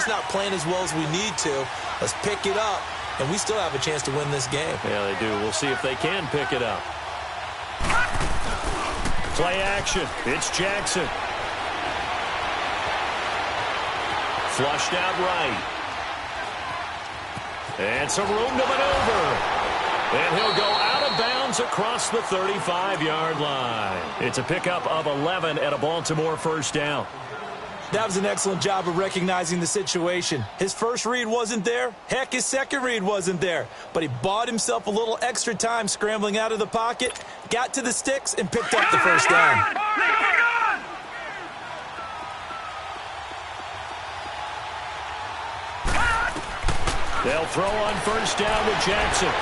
just not playing as well as we need to. Let's pick it up, and we still have a chance to win this game. Yeah, they do. We'll see if they can pick it up. Play action. It's Jackson. Flushed out right. And some room to maneuver. And he'll go out of bounds across the 35-yard line. It's a pickup of 11 and a Baltimore first down. That was an excellent job of recognizing the situation. His first read wasn't there. Heck, his second read wasn't there. But he bought himself a little extra time scrambling out of the pocket, got to the sticks, and picked up the first down. They'll throw on first down with Jackson.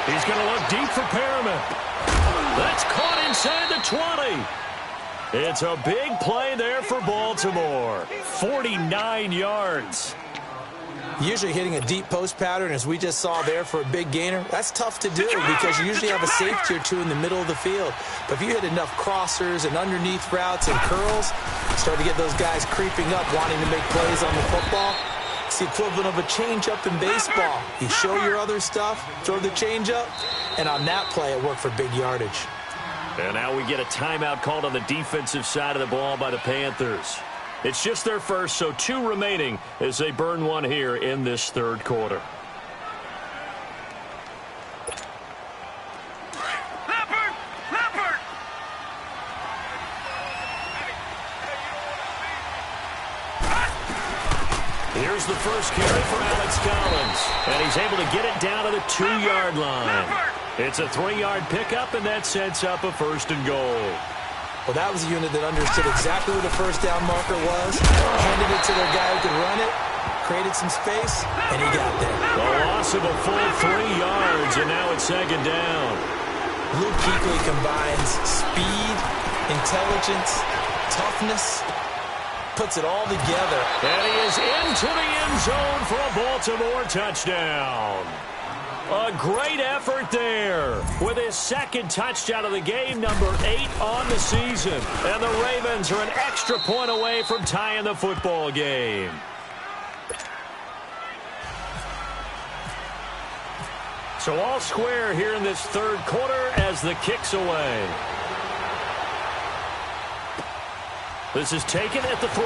He's going to look deep for Perriman. That's caught inside the 20. It's a big play there for Baltimore. 49 yards. Usually hitting a deep post pattern, as we just saw there for a big gainer, that's tough to do because you usually have a safety or two in the middle of the field. But if you hit enough crossers and underneath routes and curls, start to get those guys creeping up, wanting to make plays on the football. It's the equivalent of a change-up in baseball. You show your other stuff, throw the change-up, and on that play, it worked for big yardage. And now we get a timeout called on the defensive side of the ball by the Panthers. It's just their first, so 2 remaining as they burn one here in this third quarter. Here's the first carry for Alex Collins, and he's able to get it down to the 2-yard line. It's a 3-yard pickup, and that sets up a first and goal. Well, that was a unit that understood exactly where the first down marker was, handed it to their guy who could run it, created some space, and he got there. A loss of a full 3 yards, and now it's second down. Luke Kuechly combines speed, intelligence, toughness, puts it all together. And he is into the end zone for a Baltimore touchdown. A great effort there with his second touchdown of the game, number 8 on the season. And the Ravens are an extra point away from tying the football game. So all square here in this third quarter as the kick's away. This is taken at the 3.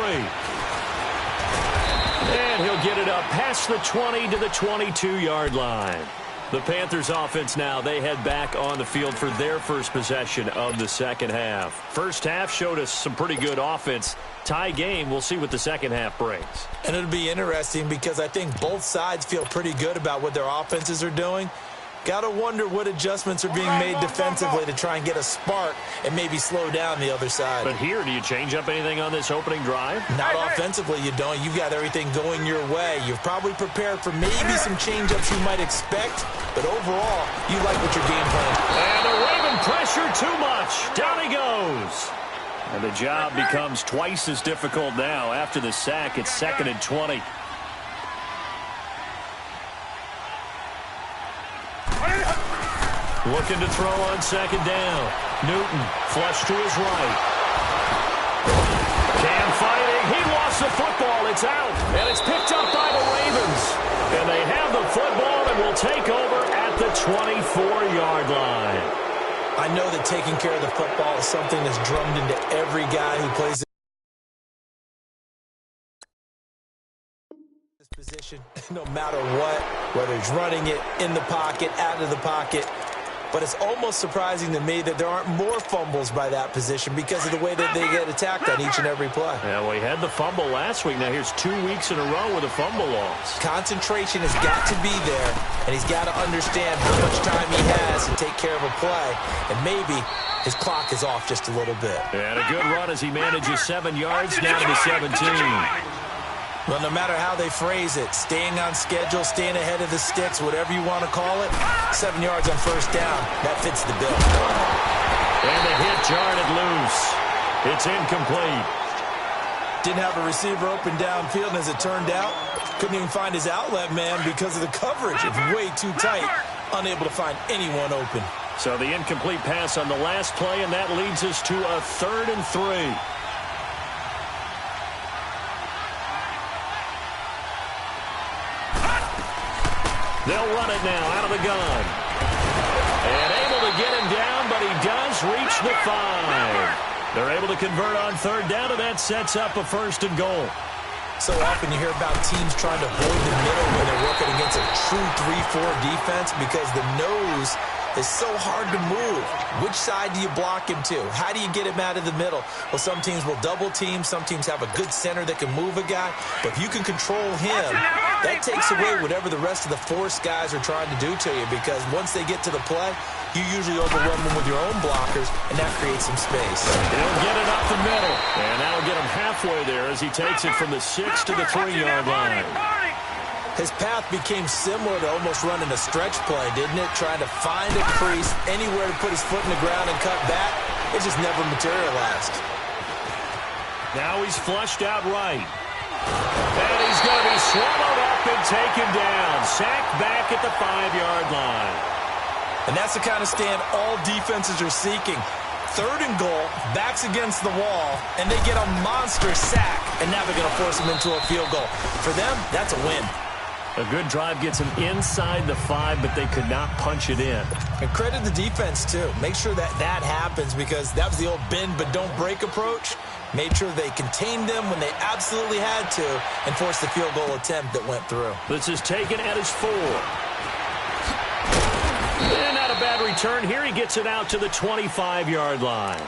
And he'll get it up past the 20 to the 22-yard line. The Panthers offense now, they head back on the field for their first possession of the second half. First half showed us some pretty good offense. Tie game, we'll see what the second half brings. And it'll be interesting because I think both sides feel pretty good about what their offenses are doing. Got to wonder what adjustments are being made defensively to try and get a spark and maybe slow down the other side. But here, do you change up anything on this opening drive? Not offensively, you don't. You've got everything going your way. You've probably prepared for maybe some change-ups you might expect, but overall, you like what your game plan. And the Raven pressure too much. Down he goes. And the job becomes twice as difficult now. After the sack, it's 2nd and 20. Looking to throw on second down. Newton, flush to his right. Cam fighting. He lost the football. It's out. And it's picked up by the Ravens. And they have the football and will take over at the 24-yard line. I know that taking care of the football is something that's drummed into every guy who plays this position, no matter what, whether he's running it, in the pocket, out of the pocket. But it's almost surprising to me that there aren't more fumbles by that position because of the way that they get attacked on each and every play. Yeah, well, he had the fumble last week. Now here's 2 weeks in a row with a fumble loss. Concentration has got to be there, and he's got to understand how much time he has to take care of a play. And maybe his clock is off just a little bit. And a good run as he manages 7 yards down to the 17. Well, no matter how they phrase it, staying on schedule, staying ahead of the sticks, whatever you want to call it, 7 yards on first down, that fits the bill. And the hit jarred it loose. It's incomplete. Didn't have a receiver open downfield, and as it turned out, couldn't even find his outlet man because of the coverage. It's way too tight, unable to find anyone open. So the incomplete pass on the last play, and that leads us to a 3rd and 3. They'll run it now out of the gun. And able to get him down, but he does reach the 5. They're able to convert on third down, and that sets up a 1st and goal. So often you hear about teams trying to avoid the middle when they're working against a true 3-4 defense because the nose is so hard to move. Which side do you block him to? How do you get him out of the middle? Well, some teams will double team. Some teams have a good center that can move a guy. But if you can control him, that takes away whatever the rest of the force guys are trying to do to you, because once they get to the play, you usually overrun them with your own blockers, and that creates some space. He'll get it up the middle, and that'll get him halfway there as he takes it from the 6 to the 3-yard line. His path became similar to almost running a stretch play, didn't it? Trying to find a crease, anywhere to put his foot in the ground and cut back. It just never materialized. Now he's flushed out right. And he's going to be swallowed up and taken down. Sacked back at the 5-yard line. And that's the kind of stand all defenses are seeking. 3rd and goal, backs against the wall, and they get a monster sack. And now they're going to force him into a field goal. For them, that's a win. A good drive gets him inside the 5, but they could not punch it in. And credit the defense, too. Make sure that happens, because that was the old bend but don't break approach. Made sure they contained them when they absolutely had to and forced the field goal attempt that went through. This is taken at his 4. And not a bad return. Here he gets it out to the 25-yard line.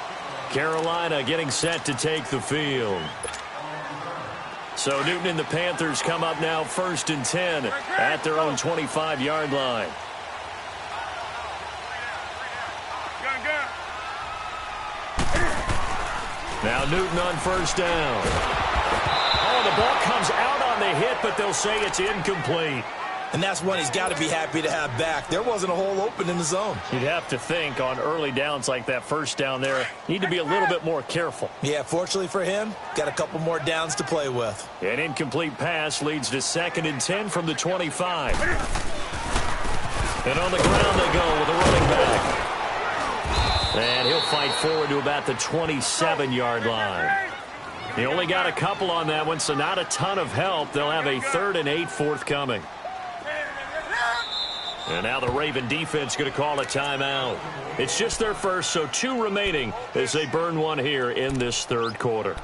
Carolina getting set to take the field. So Newton and the Panthers come up now 1st and 10 at their own 25-yard line. Now Newton on 1st down. Oh, the ball comes out on the hit, but they'll say it's incomplete. And that's one he's got to be happy to have back. There wasn't a hole open in the zone. You'd have to think on early downs like that 1st down there, need to be a little bit more careful. Yeah, fortunately for him, got a couple more downs to play with. An incomplete pass leads to 2nd and 10 from the 25. And on the ground they go with a running back. And he'll fight forward to about the 27-yard line. He only got a couple on that one, so not a ton of help. They'll have a 3rd and 8 forthcoming. And now the Raven defense going to call a timeout. It's just their first, so 2 remaining as they burn one here in this 3rd quarter.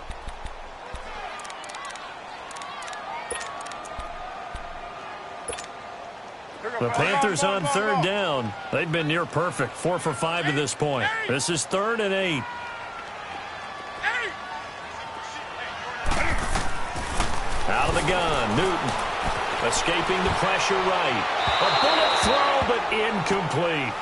The Panthers on 3rd down. They've been near perfect, 4 for 5 to this point. This is 3rd and 8. Out of the gun, Newton. Escaping the pressure right. A bullet throw, but incomplete.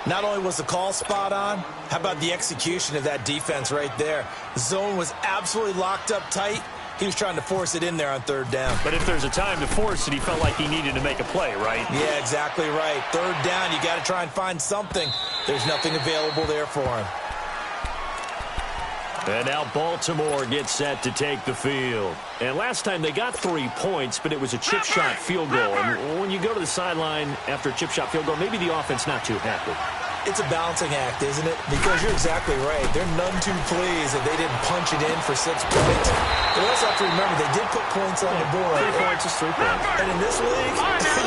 Not only was the call spot on, how about the execution of that defense right there? The zone was absolutely locked up tight. He was trying to force it in there on 3rd down. But if there's a time to force it, he felt like he needed to make a play, right? Yeah, exactly right. 3rd down, you got to try and find something. There's nothing available there for him. And now Baltimore gets set to take the field. And last time they got 3 points, but it was a chip shot field goal. And when you go to the sideline after a chip shot field goal, maybe the offense not too happy. It's a balancing act, isn't it? Because you're exactly right. They're none too pleased that they didn't punch it in for 6 points. They also have to remember they did put points on the board. 3 points is 3 points. And in this league,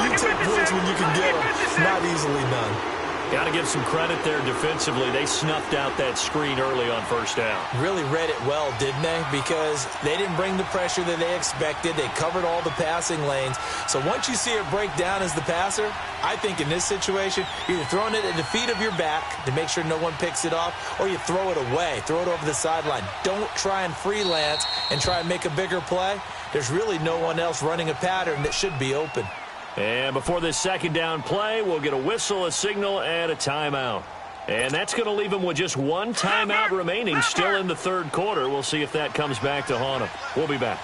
you take points when you can get them. Not easily done. Got to give some credit there defensively. They snuffed out that screen early on 1st down. Really read it well, didn't they? Because they didn't bring the pressure that they expected. They covered all the passing lanes. So once you see it break down as the passer, I think in this situation, you're either throwing it at the feet of your back to make sure no one picks it off, or you throw it away, throw it over the sideline. Don't try and freelance and try and make a bigger play. There's really no one else running a pattern that should be open. And before this 2nd down play, we'll get a whistle, a signal, and a timeout. And that's going to leave them with just 1 timeout remaining still in the 3rd quarter. We'll see if that comes back to haunt them. We'll be back.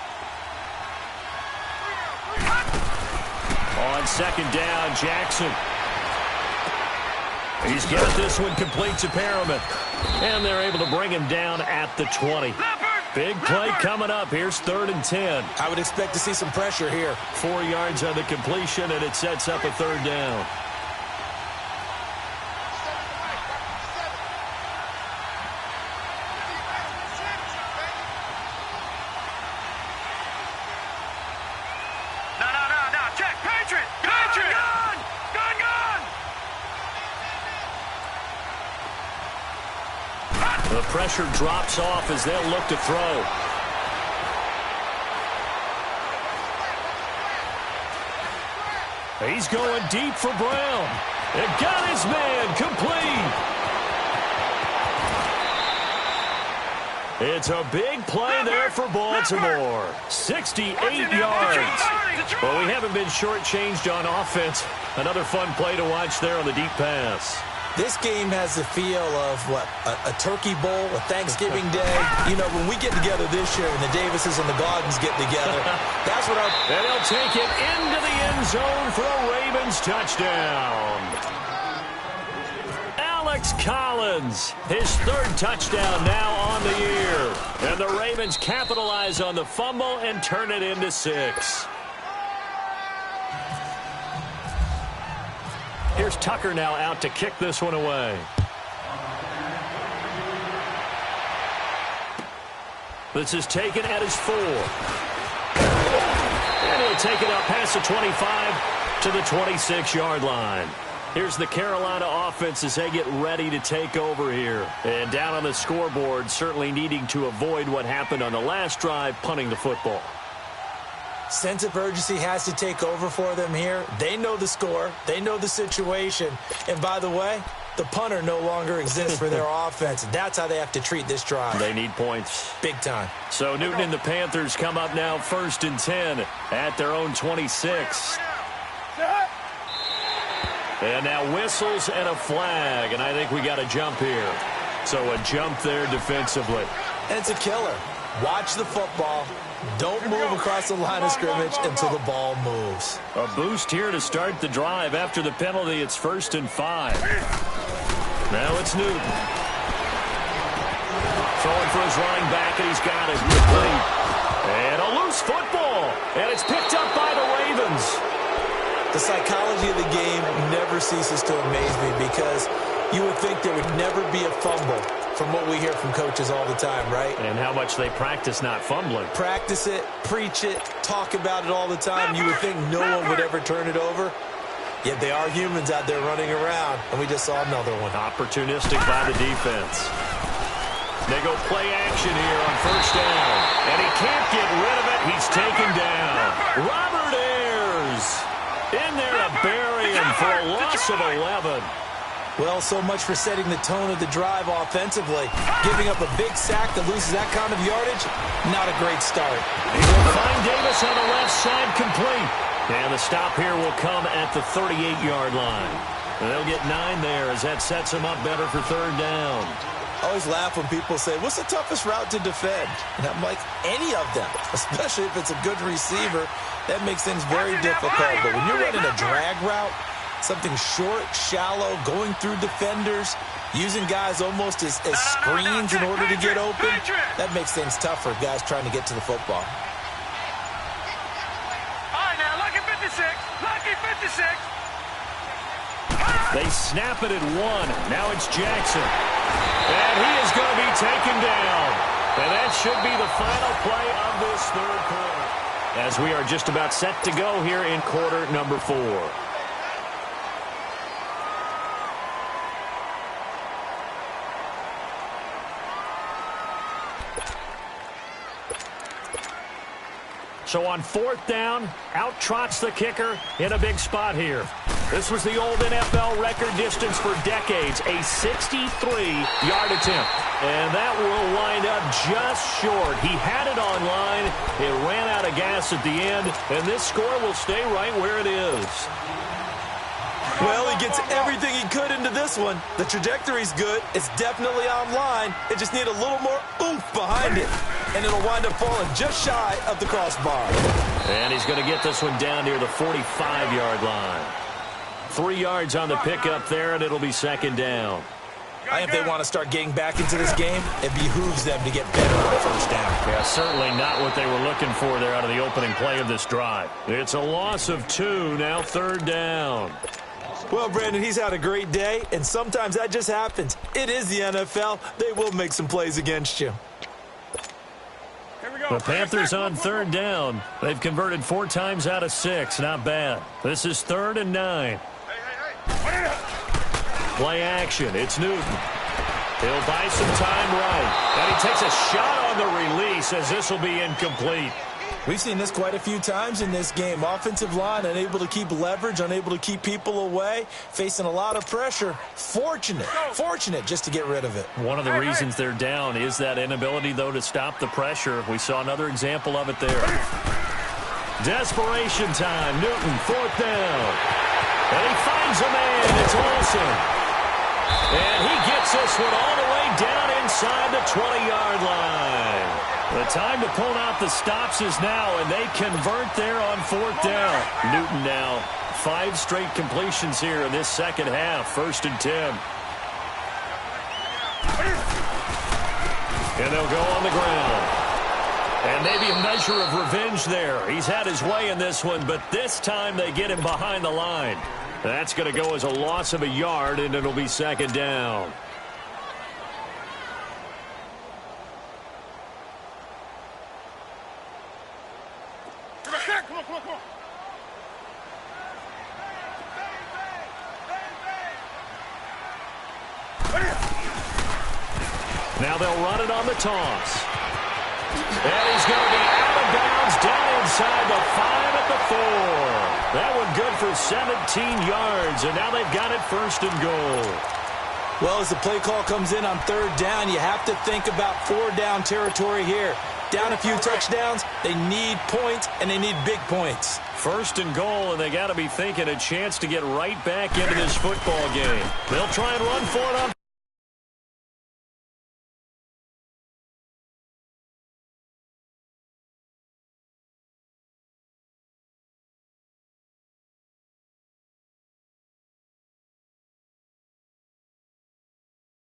On 2nd down, Jackson. He's got this one complete to Perriman. And they're able to bring him down at the 20. Big play coming up. Here's 3rd and 10. I would expect to see some pressure here. 4 yards on the completion, and it sets up a 3rd down. No. Check. Patriot. pressure drops off as they'll look to throw. He's going deep for Brown. And got his man complete. It's a big play there for Baltimore. 68 yards. Well, we haven't been shortchanged on offense. Another fun play to watch there on the deep pass. This game has the feel of, what, a turkey bowl, a Thanksgiving Day. You know, when we get together this year and the Davises and the Gaudens get together, that's what our... And he'll take it into the end zone for a Ravens touchdown. Alex Collins, his third touchdown now on the year. And the Ravens capitalize on the fumble and turn it into 6. Here's Tucker now out to kick this one away. This is taken at his 4. And he'll take it out past the 25 to the 26-yard line. Here's the Carolina offense as they get ready to take over here. And down on the scoreboard, certainly needing to avoid what happened on the last drive, punting the football. Sense of urgency has to take over for them here. They know the score. They know the situation. And by the way, the punter no longer exists for their offense. That's how they have to treat this drive. They need points. Big time. So Newton and the Panthers come up now 1st and 10 at their own 26. And now whistles and a flag. And I think we got a jump here. So a jump there defensively. And it's a killer. Watch the football. Don't move across the line of scrimmage until the ball moves. A boost here to start the drive. After the penalty, it's 1st and 5. Now it's Newton. Throwing for his running back, and he's got it. Complete. And a loose football. And it's picked up by the Ravens. The psychology of the game never ceases to amaze me because you would think there would never be a fumble from what we hear from coaches all the time, right? And how much they practice not fumbling. Practice it, preach it, talk about it all the time. You would think no one would ever turn it over. Yet they are humans out there running around, and we just saw another one. Opportunistic by the defense. They go play action here on 1st down. And he can't get rid of it. He's taken down. Robert Ayers in there to bury him for a loss of 11. Well, so much for setting the tone of the drive offensively. Giving up a big sack that loses that kind of yardage, not a great start. He will find Davis on the left side complete. And the stop here will come at the 38-yard line. And they'll get 9 there as that sets him up better for 3rd down. I always laugh when people say, what's the toughest route to defend? And I'm like, any of them, especially if it's a good receiver. That makes things very difficult. But when you're running a drag route, something short, shallow, going through defenders, using guys almost as screens in order to get open, that makes things tough for guys trying to get to the football. All right, now, lucky 56. Lucky 56. They snap it at 1. Now it's Jackson. And he is going to be taken down. And that should be the final play of this 3rd quarter. As we are just about set to go here in quarter number 4. So on 4th down, out trots the kicker in a big spot here. This was the old NFL record distance for decades, a 63-yard attempt. And that will wind up just short. He had it online. It ran out of gas at the end, and this score will stay right where it is. Well, he gets everything he could into this one. The trajectory's good. It's definitely online. It just need a little more oomph behind it. And it'll wind up falling just shy of the crossbar. And he's going to get this one down near the 45-yard line. 3 yards on the pickup there, and it'll be 2nd down. If they want to start getting back into this game, it behooves them to get better on 1st down. Yeah, certainly not what they were looking for there out of the opening play of this drive. It's a loss of 2, now 3rd down. Well, Brandon, he's had a great day, and sometimes that just happens. It is the NFL. They will make some plays against you. The Panthers on 3rd down. They've converted 4 times out of 6. Not bad. This is 3rd and 9. Play action. It's Newton. He'll buy some time right. And he takes a shot on the release as this will be incomplete. We've seen this quite a few times in this game. Offensive line unable to keep leverage, unable to keep people away, facing a lot of pressure. Fortunate just to get rid of it. One of the reasons they're down is that inability, though, to stop the pressure. We saw another example of it there. Desperation time. Newton, 4th down. And he finds a man. It's Olsen. And he gets this one all the way down inside the 20-yard line. The time to pull out the stops is now, and they convert there on 4th down. Newton now, 5 straight completions here in this second half. 1st and 10. And they'll go on the ground. And maybe a measure of revenge there. He's had his way in this one, but this time they get him behind the line. That's going to go as a loss of a yard, and it'll be 2nd down. Now they'll run it on the toss. And he's going to be out of bounds down inside the 5 at the 4. That one good for 17 yards, and now they've got it 1st and goal. Well, as the play call comes in on 3rd down, you have to think about 4-down territory here. Down a few touchdowns, they need points, and they need big points. 1st and goal, and they got to be thinking a chance to get right back into this football game. They'll try and run for it on